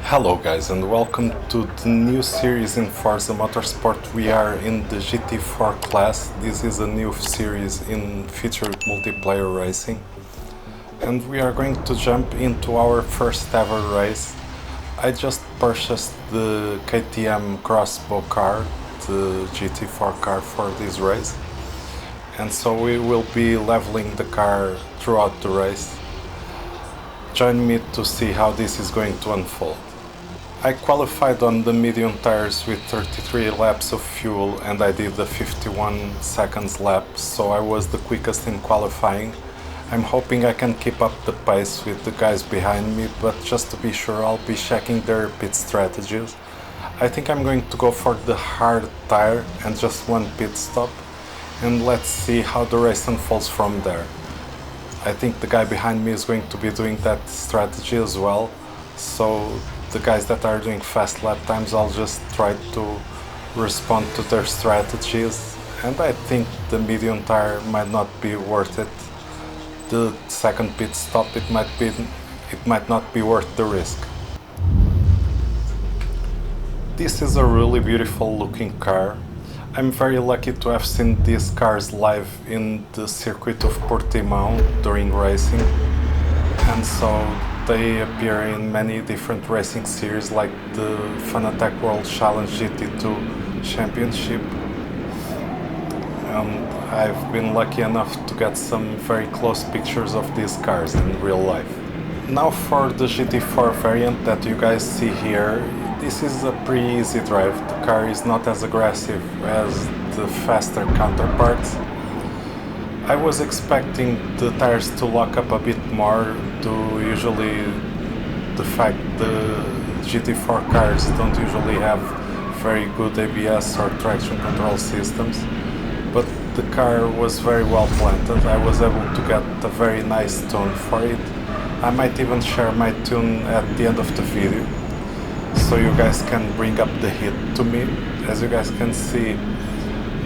Hello guys and welcome to the new series in Forza Motorsport. We are in the GT4 class. This is a new series in featured multiplayer racing. And we are going to jump into our first ever race. I just purchased the KTM X-BOW car, the GT4 car for this race. And so we will be leveling the car throughout the race. Join me to see how this is going to unfold. I qualified on the medium tires with 33 laps of fuel and I did the 51 seconds lap, so I was the quickest in qualifying. I'm hoping I can keep up the pace with the guys behind me, but just to be sure I'll be checking their pit strategies. I think I'm going to go for the hard tire and just one pit stop, and let's see how the race unfolds from there. I think the guy behind me is going to be doing that strategy as well, so the guys that are doing fast lap times, I'll just try to respond to their strategies, and I think the medium tire might not be worth it. The second pit stop, it might not be worth the risk. This is a really beautiful looking car. I'm very lucky to have seen these cars live in the circuit of Portimão during racing, and so they appear in many different racing series like the Fanatec World Challenge GT2 Championship. I've been lucky enough to get some very close pictures of these cars in real life. Now for the GT4 variant that you guys see here, this is a pretty easy drive. The car is not as aggressive as the faster counterparts. I was expecting the tires to lock up a bit more due usually the fact the GT4 cars don't usually have very good ABS or traction control systems, but the car was very well planted. I was able to get a very nice tune for it. I might even share my tune at the end of the video, so you guys can bring up the heat to me. As you guys can see,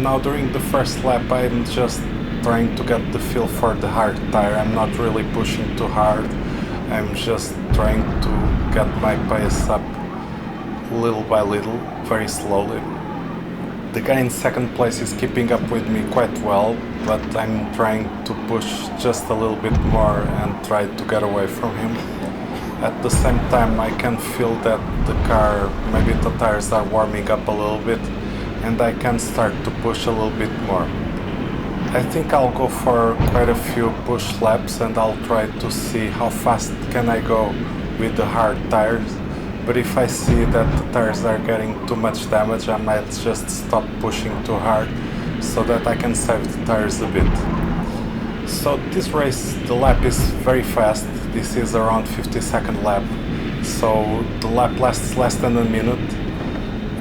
now during the first lap I'm just trying to get the feel for the hard tire. I'm not really pushing too hard, I'm just trying to get my pace up little by little, very slowly. The guy in second place is keeping up with me quite well, but I'm trying to push just a little bit more and try to get away from him. At the same time I can feel that the car, maybe the tires are warming up a little bit and I can start to push a little bit more. I think I'll go for quite a few push laps and I'll try to see how fast can I go with the hard tires, but if I see that the tires are getting too much damage, I might just stop pushing too hard so that I can save the tires a bit. So this race, the lap is very fast. This is around 50-second lap, so the lap lasts less than a minute,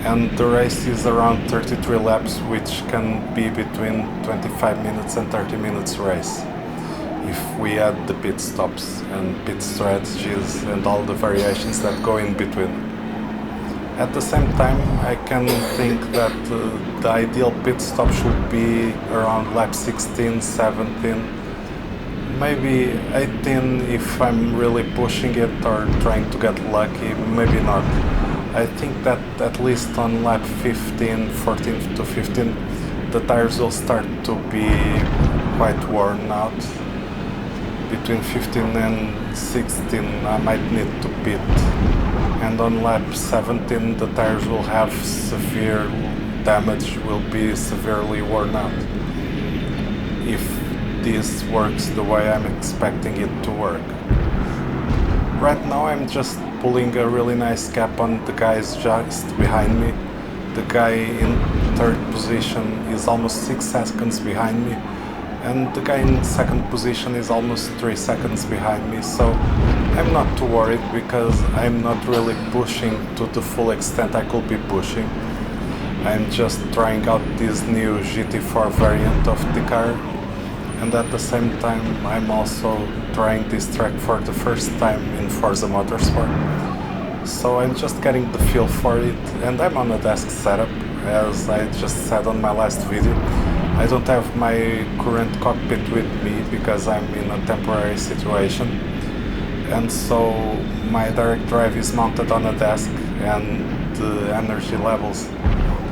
and the race is around 33 laps, which can be between 25 minutes and 30 minutes race if we add the pit stops and pit strategies and all the variations that go in between. At the same time, I can think that the ideal pit stop should be around lap 16, 17, maybe 18 if I'm really pushing it or trying to get lucky, maybe not. I think that at least on lap 15, 14 to 15, the tires will start to be quite worn out. Between 15 and 16 I might need to pit, and on lap 17 the tires will have severe damage, will be severely worn out, if this works the way I'm expecting it to work. Right now I'm just pulling a really nice gap on the guys just behind me. The guy in third position is almost 6 seconds behind me, and the guy in second position is almost 3 seconds behind me, so I'm not too worried because I'm not really pushing to the full extent I could be pushing. I'm just trying out this new GT4 variant of the car, and at the same time I'm also trying this track for the first time in Forza Motorsport. So I'm just getting the feel for it, and I'm on a desk setup, as I just said on my last video. I don't have my current cockpit with me because I'm in a temporary situation, and so my direct drive is mounted on a desk, and the energy levels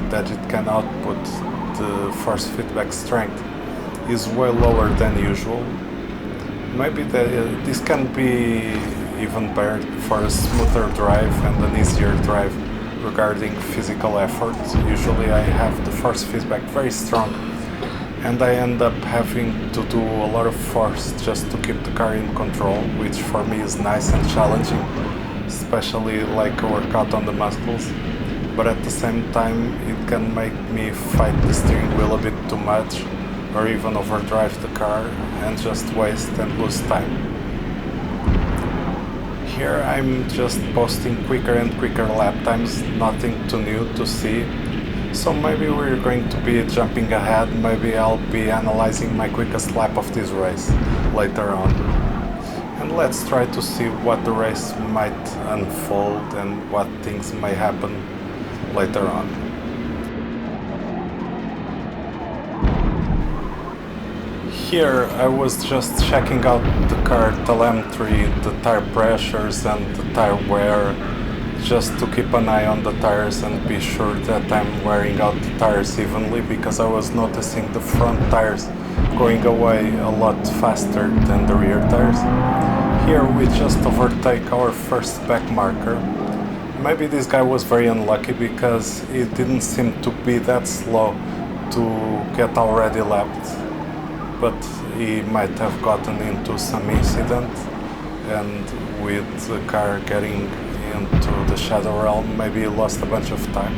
that it can output, the force feedback strength, is way lower than usual. Maybe this can be even better for a smoother drive and an easier drive regarding physical effort. Usually I have the force feedback very strong, and I end up having to do a lot of force just to keep the car in control, which for me is nice and challenging, especially like a workout on the muscles. But at the same time, it can make me fight the steering wheel a bit too much, or even overdrive the car and just waste and lose time. Here I'm just posting quicker and quicker lap times, nothing too new to see. So maybe we're going to be jumping ahead, maybe I'll be analyzing my quickest lap of this race later on. And let's try to see what the race might unfold and what things may happen later on. Here I was just checking out the car telemetry, the tire pressures and the tire wear, just to keep an eye on the tires and be sure that I'm wearing out the tires evenly, because I was noticing the front tires going away a lot faster than the rear tires. Here we just overtake our first back marker. Maybe this guy was very unlucky because it didn't seem to be that slow to get already lapped, but he might have gotten into some incident, and with the car getting into the shadow realm, maybe he lost a bunch of time.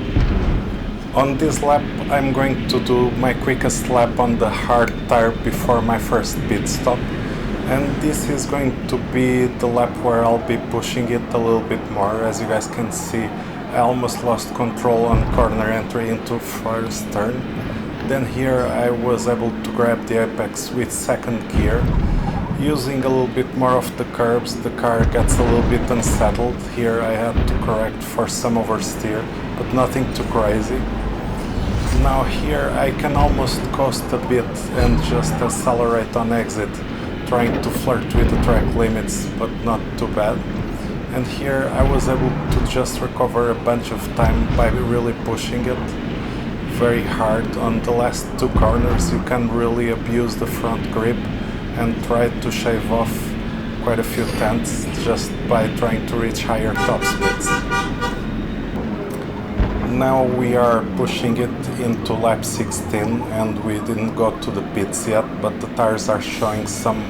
On this lap I'm going to do my quickest lap on the hard tire before my first pit stop, and this is going to be the lap where I'll be pushing it a little bit more. As you guys can see, I almost lost control on corner entry into first turn. Then here I was able to grab the apex with second gear. Using a little bit more of the curbs, the car gets a little bit unsettled. Here I had to correct for some oversteer, but nothing too crazy. Now here I can almost coast a bit and just accelerate on exit, trying to flirt with the track limits, but not too bad. And here I was able to just recover a bunch of time by really pushing it very hard. On the last two corners you can really abuse the front grip and try to shave off quite a few tenths just by trying to reach higher top speeds. Now we are pushing it into lap 16 and we didn't go to the pits yet, but the tires are showing some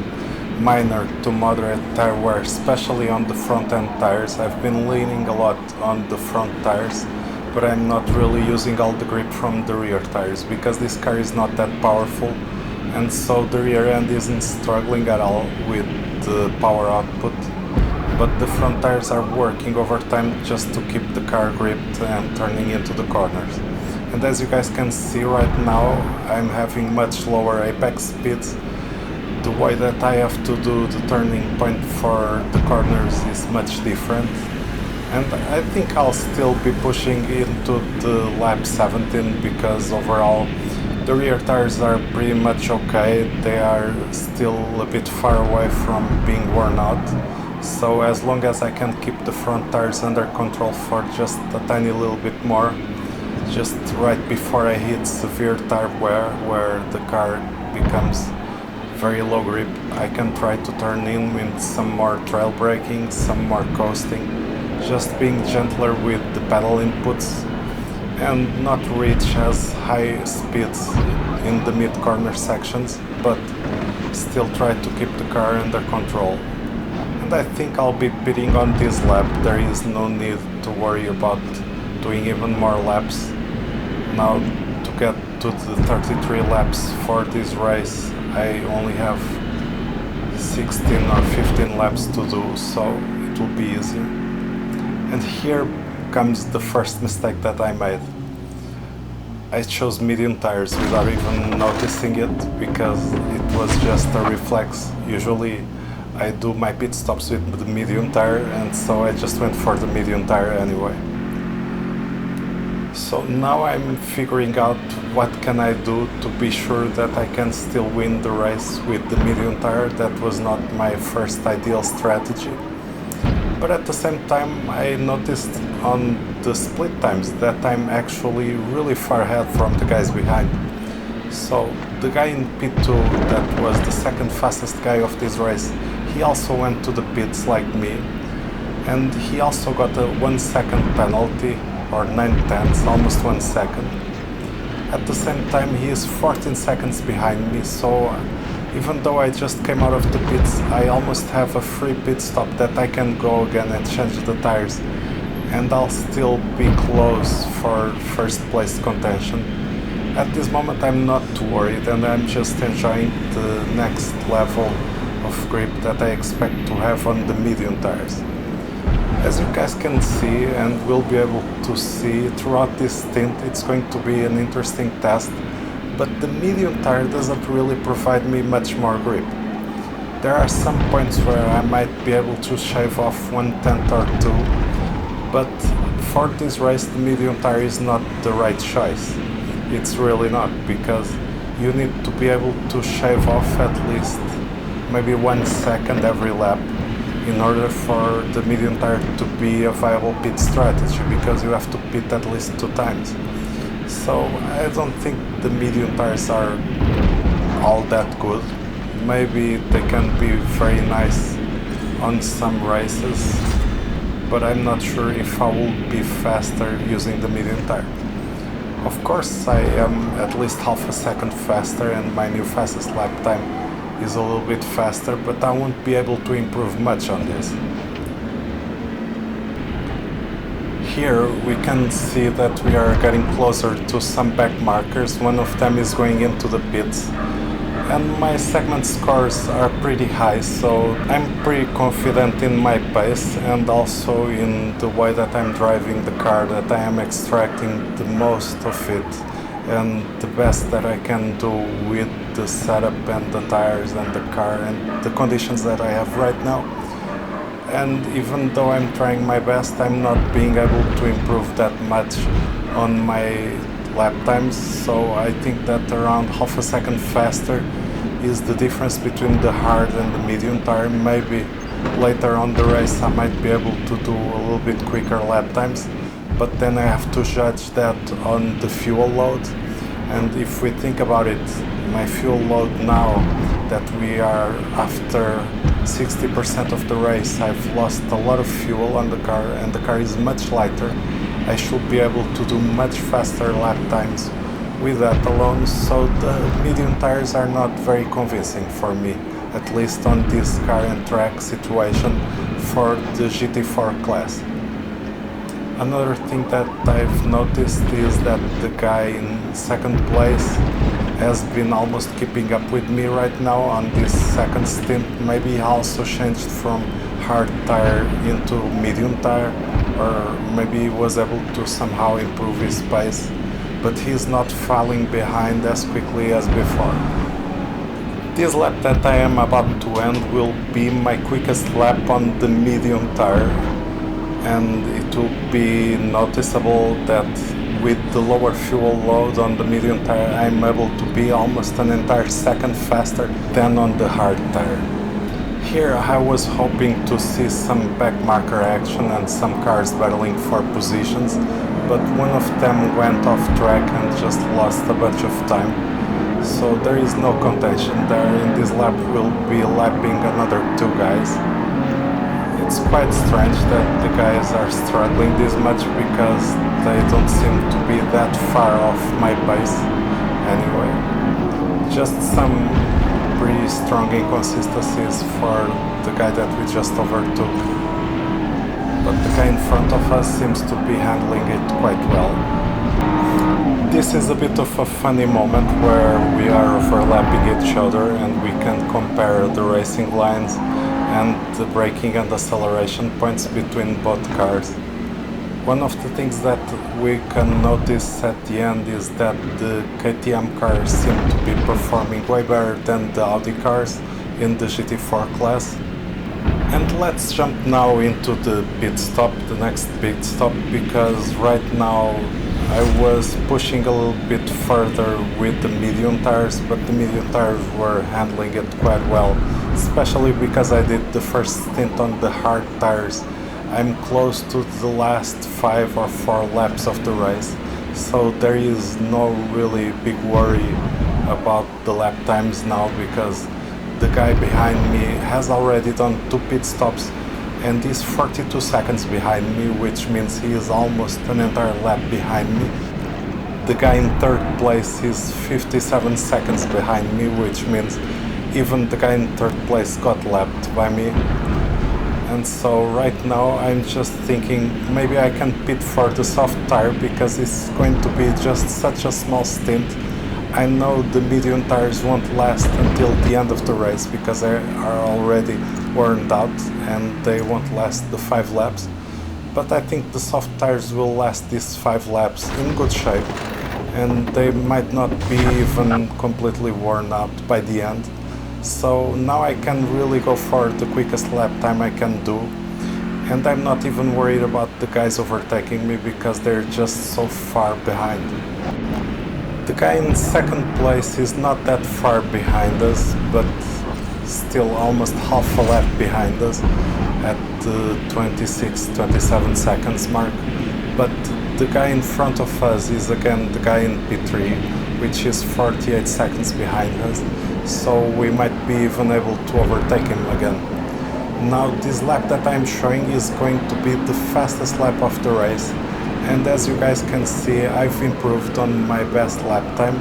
minor to moderate tire wear, especially on the front end tires. I've been leaning a lot on the front tires, but I'm not really using all the grip from the rear tires because this car is not that powerful, and so the rear end isn't struggling at all with the power output, but the front tires are working overtime just to keep the car gripped and turning into the corners. And as you guys can see right now, I'm having much lower apex speeds. The way that I have to do the turning point for the corners is much different, and I think I'll still be pushing into the lap 17 because overall the rear tires are pretty much okay. They are still a bit far away from being worn out, so as long as I can keep the front tires under control for just a tiny little bit more, just right before I hit severe tire wear where the car becomes very low grip, I can try to turn in with some more trail braking, some more coasting, just being gentler with the pedal inputs and not reach as high speeds in the mid-corner sections, but still try to keep the car under control. And I think I'll be pitting on this lap. There is no need to worry about doing even more laps. Now to get to the 33 laps for this race, I only have 16 or 15 laps to do, so it will be easier. And here comes the first mistake that I made. I chose medium tires without even noticing it because it was just a reflex. Usually I do my pit stops with the medium tire, and so I just went for the medium tire anyway. So now I'm figuring out what can I do to be sure that I can still win the race with the medium tire. That was not my first ideal strategy. But at the same time, I noticed on the split times that I'm actually really far ahead from the guys behind. So the guy in P2, that was the second fastest guy of this race, he also went to the pits like me, and he also got a 1 second penalty, or 9/10, almost 1 second. At the same time, he is 14 seconds behind me, so even though I just came out of the pits, I almost have a free pit stop that I can go again and change the tires, and I'll still be close for first place contention. At this moment I'm not too worried, and I'm just enjoying the next level of grip that I expect to have on the medium tires. As you guys can see, and will be able to see throughout this stint, it's going to be an interesting test, but the medium tire doesn't really provide me much more grip. There are some points where I might be able to shave off 1/10 or 2, but for this race the medium tire is not the right choice. It's really not, because you need to be able to shave off at least maybe 1 second every lap in order for the medium tire to be a viable pit strategy, because you have to pit at least 2 times. So I don't think the medium tires are all that good. Maybe they can be very nice on some races, but I'm not sure if I will be faster using the medium tire. Of course I am at least half a second faster, and my new fastest lap time is a little bit faster, but I won't be able to improve much on this. Here we can see that we are getting closer to some back markers. One of them is going into the pits, and my segment scores are pretty high, so I'm pretty confident in my pace and also in the way that I'm driving the car, that I am extracting the most of it and the best that I can do with the setup and the tires and the car and the conditions that I have right now. And even though I'm trying my best, I'm not being able to improve that much on my lap times, so I think that around half a second faster is the difference between the hard and the medium tire. Maybe later on the race I might be able to do a little bit quicker lap times, but then I have to judge that on the fuel load. And if we think about it, my fuel load now that we are after 60% of the race, I've lost a lot of fuel on the car, and the car is much lighter. I should be able to do much faster lap times with that alone, so the medium tires are not very convincing for me, at least on this car and track situation for the GT4 class. Another thing that I've noticed is that the guy in second place has been almost keeping up with me right now on this second stint. Maybe he also changed from hard tire into medium tire, or maybe he was able to somehow improve his pace, but he's not falling behind as quickly as before. This lap that I am about to end will be my quickest lap on the medium tire, and it will be noticeable that with the lower fuel load on the medium tire, I'm able to be almost an entire second faster than on the hard tire. Here I was hoping to see some back marker action and some cars battling for positions, but one of them went off track and just lost a bunch of time. So there is no contention there. In this lap we'll be lapping another 2 guys. It's quite strange that the guys are struggling this much, because they don't seem to be that far off my pace anyway. Just some pretty strong inconsistencies for the guy that we just overtook. But the guy in front of us seems to be handling it quite well. This is a bit of a funny moment where we are overlapping each other and we can compare the racing lines and the braking and acceleration points between both cars. One of the things that we can notice at the end is that the KTM cars seem to be performing way better than the Audi cars in the GT4 class. And let's jump now into the pit stop, the next pit stop, because right now I was pushing a little bit further with the medium tires, but the medium tires were handling it quite well, especially because I did the first stint on the hard tires I'm close to the last 5 or 4 laps of the race, so there is no really big worry about the lap times now, because the guy behind me has already done 2 pit stops and is 42 seconds behind me, which means he is almost an entire lap behind me. The guy in 3rd place is 57 seconds behind me, which means even the guy in 3rd place got lapped by me. And so right now I'm just thinking maybe I can pit for the soft tire, because it's going to be just such a small stint. I know the medium tires won't last until the end of the race because they are already worn out and they won't last the 5 laps. But I think the soft tires will last these 5 laps in good shape, and they might not be even completely worn out by the end. So now I can really go for the quickest lap time I can do, and I'm not even worried about the guys overtaking me because they're just so far behind. The guy in 2nd place is not that far behind us, but still almost half a lap behind us at the 26-27 seconds mark. But the guy in front of us is again the guy in P3, which is 48 seconds behind us, so we might be even able to overtake him again. Now this lap that I'm showing is going to be the fastest lap of the race, and as you guys can see, I've improved on my best lap time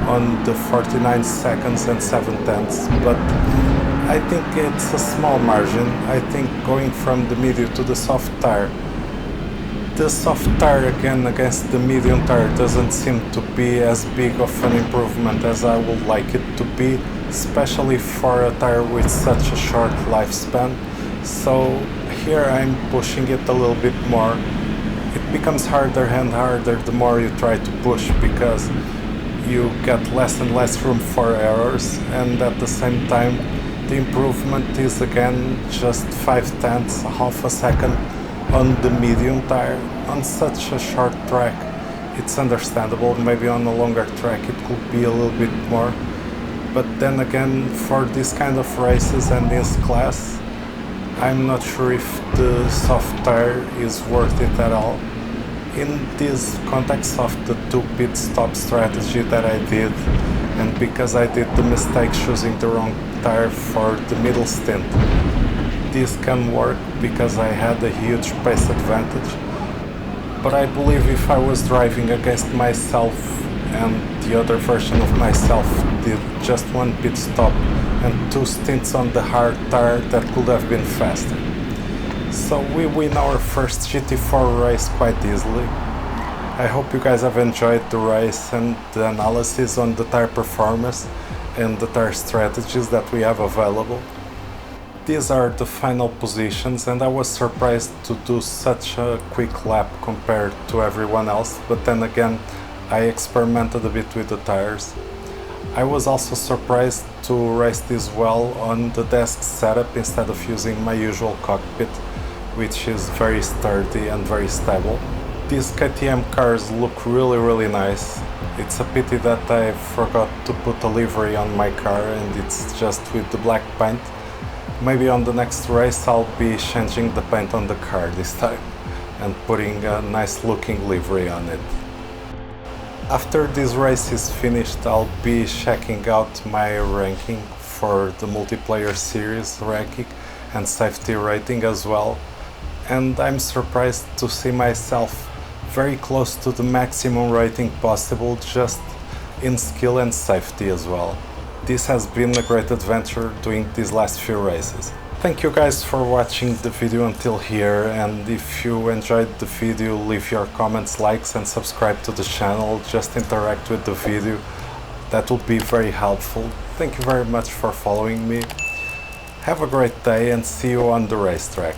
on the 49 seconds and 7/10, but I think it's a small margin. I think going from the medium to the soft tire, the soft tire again against the medium tire doesn't seem to be as big of an improvement as I would like it to be, especially for a tire with such a short lifespan. So here I'm pushing it a little bit more. It becomes harder and harder the more you try to push, because you get less and less room for errors, and at the same time the improvement is again just 0.5, half a second on the medium tire. On such a short track it's understandable. Maybe on a longer track it could be a little bit more, but then again, for this kind of races and this class, I'm not sure if the soft tire is worth it at all. In this context of the 2 pit stop strategy that I did, and because I did the mistake choosing the wrong tire for the middle stint, this can work because I had a huge pace advantage. But I believe if I was driving against myself and the other version of myself did just 1 pit stop and 2 stints on the hard tire, that could have been faster. So we win our first GT4 race quite easily. I hope you guys have enjoyed the race and the analysis on the tire performance and the tire strategies that we have available. These are the final positions, and I was surprised to do such a quick lap compared to everyone else, but then again I experimented a bit with the tires. I was also surprised to race this well on the desk setup instead of using my usual cockpit, which is very sturdy and very stable. These KTM cars look really nice. It's a pity that I forgot to put a livery on my car and it's just with the black paint. Maybe on the next race I'll be changing the paint on the car this time and putting a nice looking livery on it. After this race is finished, I'll be checking out my ranking for the multiplayer series ranking and safety rating as well. And I'm surprised to see myself very close to the maximum rating possible, just in skill and safety as well. This has been a great adventure doing these last few races. Thank you guys for watching the video until here, and if you enjoyed the video, leave your comments, likes and subscribe to the channel. Just interact with the video. That would be very helpful. Thank you very much for following me. Have a great day and see you on the racetrack.